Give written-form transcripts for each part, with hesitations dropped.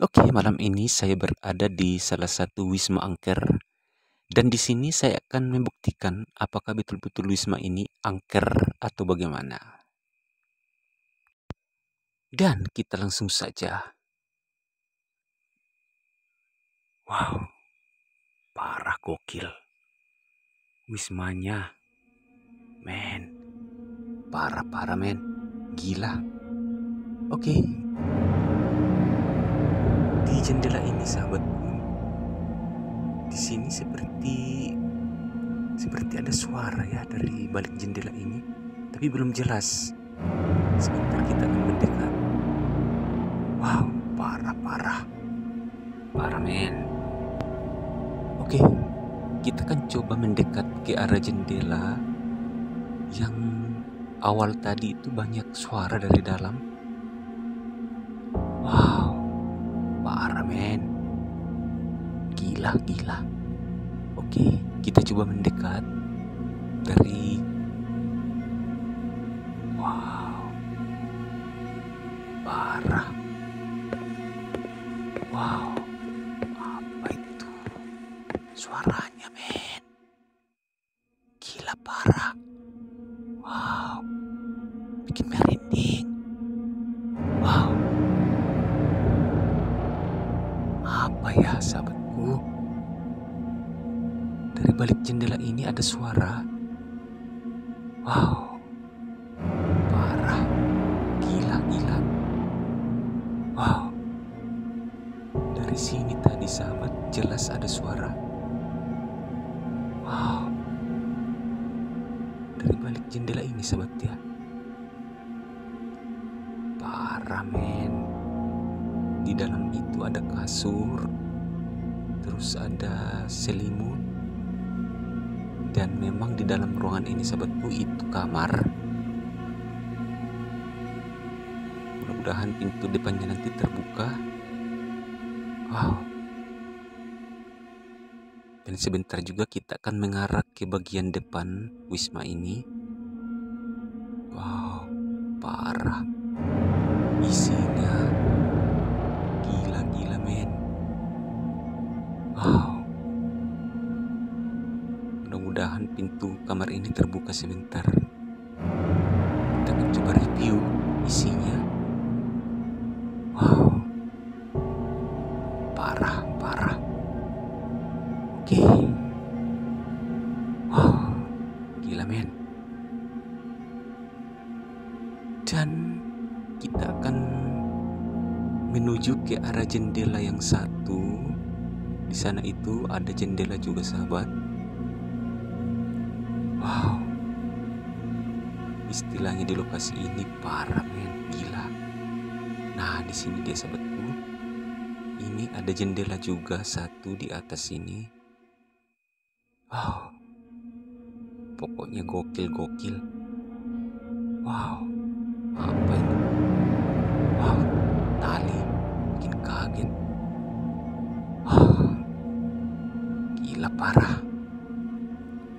Oke, malam ini saya berada di salah satu Wisma Angker dan di sini saya akan membuktikan apakah betul-betul Wisma ini angker atau bagaimana. Dan kita langsung saja. Wow, parah gokil. Wismanya, men, parah men, gila. Oke, di jendela ini sahabatku, di sini seperti ada suara ya dari balik jendela ini, tapi belum jelas. Sebentar kita akan mendekat. Wow, parah men. Oke, kita kan coba mendekat ke arah jendela yang awal tadi itu banyak suara dari dalam. Wow, parah men. Gila. Oke, kita coba mendekat dari. Wow, parah. Wow, apa itu? Suaranya men. Gila parah. Wow, bikin merinding. Wow, apa ya sahabatku? Dari balik jendela ini ada suara. Wow, parah, gila. Wow, dari sini tadi sahabat jelas ada suara. Wow, dari balik jendela ini sahabat ya. Parah men. Di dalam itu ada kasur, terus ada selimut, dan memang di dalam ruangan ini sahabatku itu kamar. Mudah-mudahan pintu depannya nanti terbuka. Wow. Dan sebentar juga kita akan mengarah ke bagian depan Wisma ini. Wow, parah. Isinya gila men. Wow. Mudah-mudahan pintu kamar ini terbuka sebentar. Kita akan coba review isinya. Wow, parah. Oke. Wow, gila men. Dan kita akan menuju ke arah jendela yang satu. Di sana itu ada jendela juga sahabat. Wow, istilahnya di lokasi ini parah men, gila. Nah di sini dia sahabatku, ini ada jendela juga satu di atas sini. Wow, pokoknya gokil. Wow, apa ini? Wow, tali, bikin kaget. Wow, gila parah.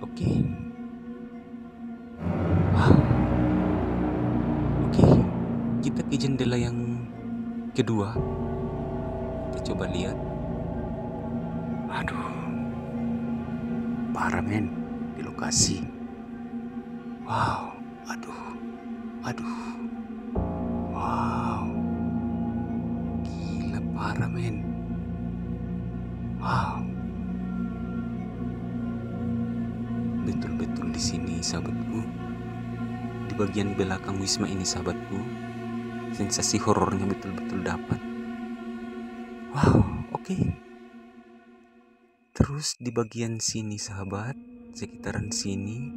Oke. Wow. Oke, kita ke jendela yang kedua. Kita coba lihat. Aduh, parah men di lokasi. Wow, aduh. Wow, gila parah men. Wow, betul-betul di sini sahabatku. Di bagian belakang Wisma ini sahabatku, sensasi horornya betul-betul dapat. Wow, oke. Terus di bagian sini sahabat, sekitaran sini,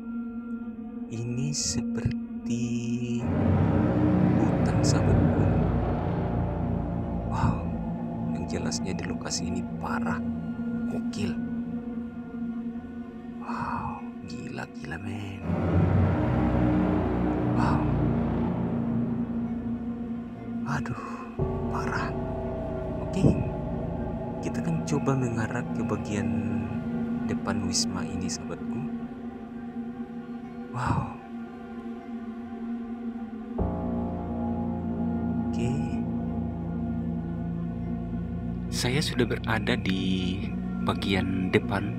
ini seperti hutan sahabatku. Wow, yang jelasnya di lokasi ini parah, gokil. Wow, gila men. Wow, aduh, parah. Oke, kita akan coba mengarah ke bagian depan Wisma ini sahabatku. Wow. Oke. Saya sudah berada di bagian depan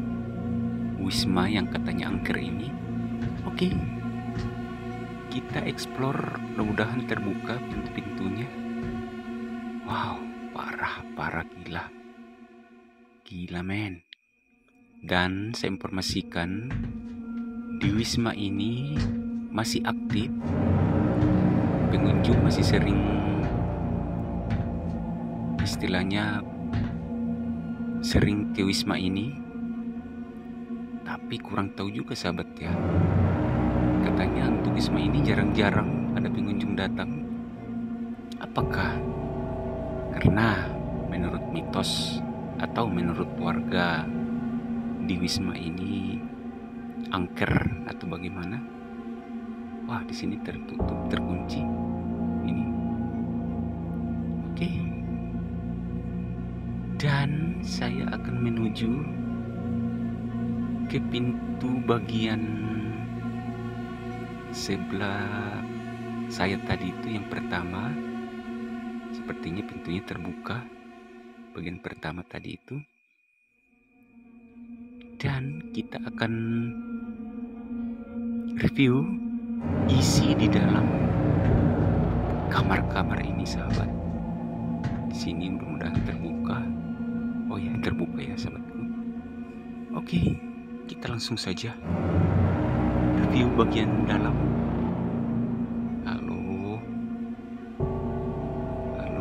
Wisma yang katanya angker ini. Oke, kita explore, mudah-mudahan terbuka pintu-pintunya. Wow, parah gila. Gila men. Dan saya informasikan di Wisma ini masih aktif. Pengunjung masih sering, istilahnya sering ke Wisma ini. Tapi kurang tahu juga sahabat ya. Katanya untuk Wisma ini jarang-jarang ada pengunjung datang. Apakah karena menurut mitos atau menurut warga di Wisma ini angker atau bagaimana? Wah, di sini tertutup, terkunci. Ini. Oke. Dan saya akan menuju ke pintu bagian sebelah saya tadi itu, yang pertama. Sepertinya pintunya terbuka, bagian pertama tadi itu. Dan kita akan review isi di dalam kamar-kamar ini sahabat. Di sini mudah-mudahan terbuka. Oh ya, terbuka ya sahabatku. Oke, kita langsung saja review bagian dalam. Halo,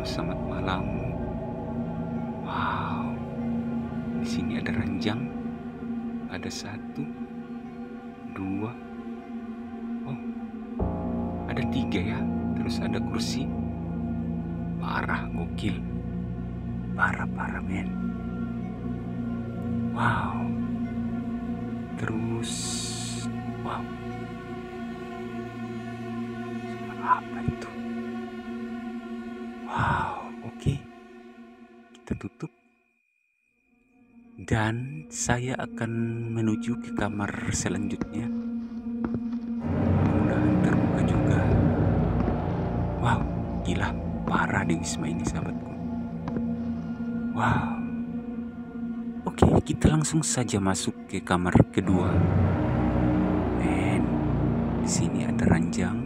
selamat malam. Wow, di sini ada ranjang, ada 1, 2, oh, ada 3 ya. Terus ada kursi. Parah, gokil. Parah men. Wow. Terus, wow. Suara apa itu? Wow, oke. Kita tutup. Dan saya akan menuju ke kamar selanjutnya. Mudah-mudahan terbuka juga. Wow, gila. Parah di Wisma ini sahabatku. Wow. Oke, kita langsung saja masuk ke kamar kedua. Men, di sini ada ranjang.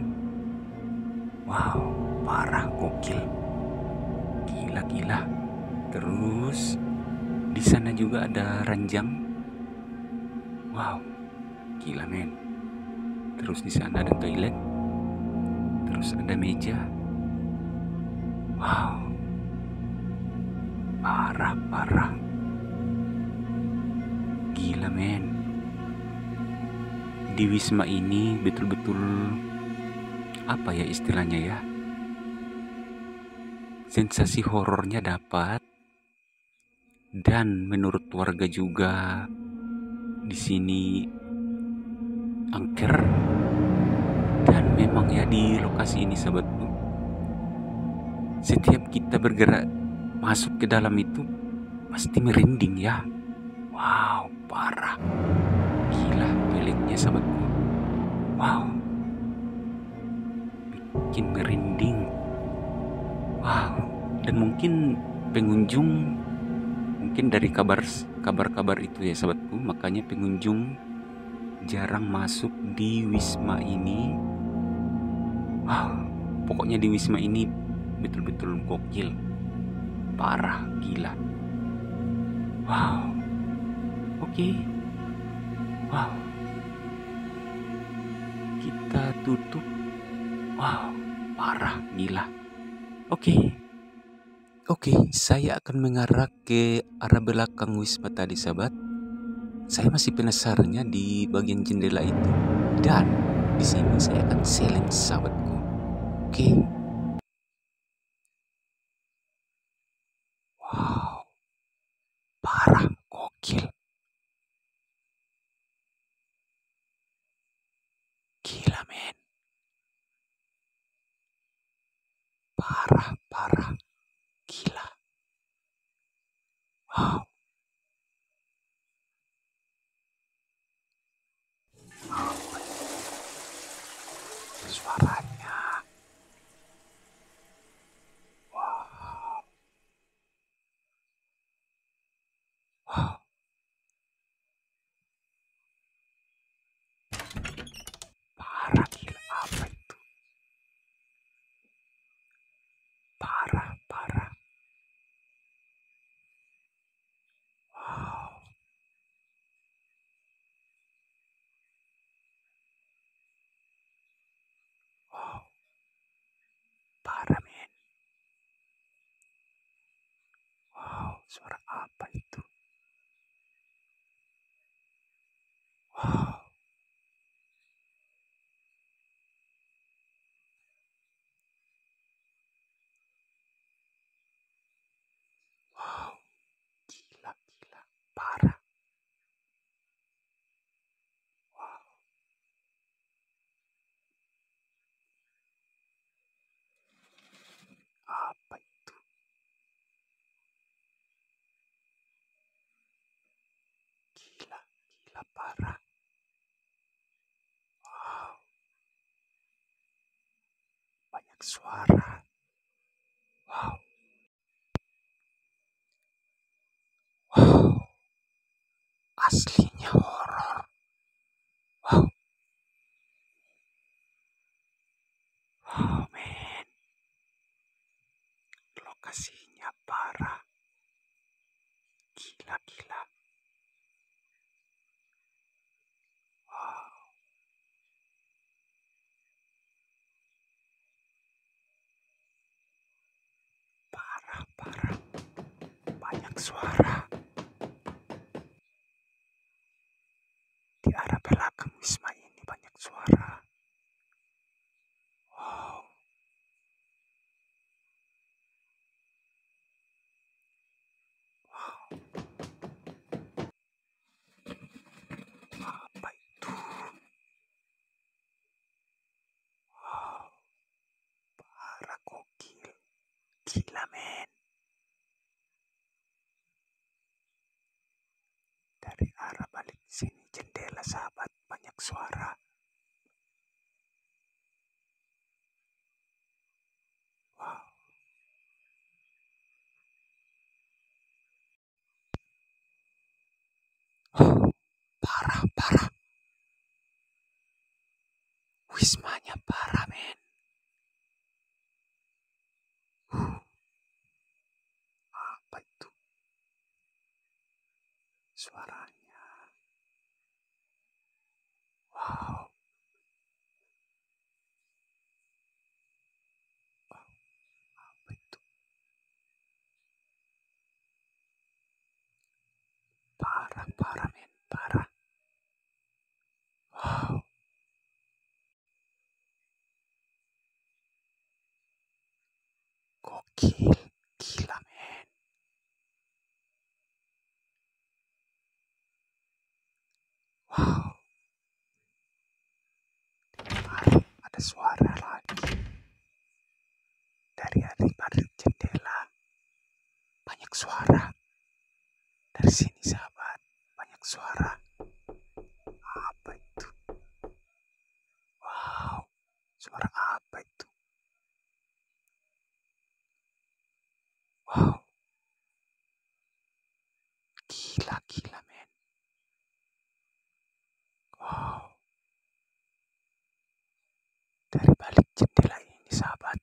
Wow, parah, gokil. Gila. Terus di sana juga ada ranjang. Wow, gila men. Terus di sana ada toilet. Terus ada meja. Wow, parah. Gila men. Di Wisma ini betul-betul, apa ya istilahnya ya, sensasi horornya dapat. Dan menurut warga juga di sini angker. Dan memang ya di lokasi ini sahabatku, setiap kita bergerak masuk ke dalam itu pasti merinding ya. Wow, parah. Gila toiletnya sahabatku. Wow, bikin merinding. Wow, dan mungkin pengunjung, mungkin dari kabar-kabar itu ya sahabatku, makanya pengunjung jarang masuk di Wisma ini. Wow, pokoknya di Wisma ini betul-betul gokil. Parah, gila. Wow. Oke. Wow. Kita tutup. Wow, parah, gila. Oke, saya akan mengarah ke arah belakang Wisma tadi sahabat. Saya masih penasarannya di bagian jendela itu. Dan di sini saya akan silence sahabatku. Oke. Wow, parah, gokil. Gila men. Parah. Gila. Wow. Suaranya. Wow. Suara apa itu? Wow. Wow. Gila, gila. Parah. Wow. Apa itu? Gila, gila parah. Wow. Banyak suara. Wow. Wow. Aslinya horor. Wow. Oh man. Lokasinya parah. Gila, gila. Wow. Parah, parah. Banyak suara. Di arah belakang Wisma ini banyak suara. Wow. Wow. Apa itu? Wow. Parah gokil. Gila men. Dari arah balik sini jendela sahabat banyak suara. Wow. Oh, parah, parah. Wismanya parah men. Apa itu? Suaranya. Wow. Wow. Apa itu? Parah, parah men. Parah. Wow. Gokil. Gila men. Wow. Ada suara lagi. Dari balik jendela. Banyak suara. Dari sini sahabat. Banyak suara. Apa itu? Wow. Suara apa itu? Wow. Gila, gila men. Wow. Dari balik jendela ini sahabat.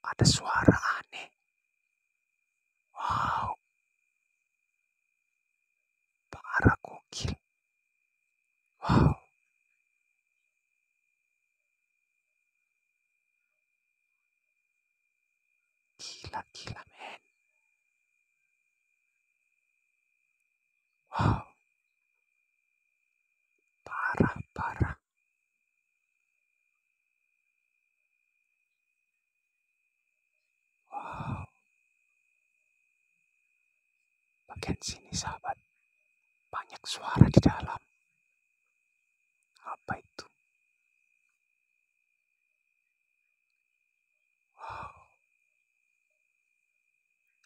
Ada suara aneh. Wow. Parah gokil. Wow. Gila, gila men. Wow. Parah, parah. Wow. Bagian sini sahabat. Banyak suara di dalam. Apa itu? Wow.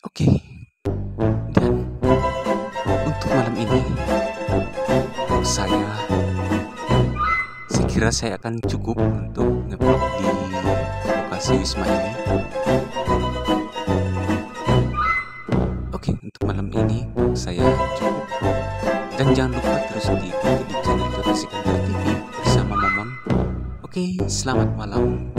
Oke. Dan untuk malam ini saya kira saya akan cukup untuk nge-vlog di lokasi Wisma ini. Oke, untuk malam ini saya cukup. Dan jangan lupa terus diikuti di channel Jota Sikandar TV bersama Momon. Oke, selamat malam.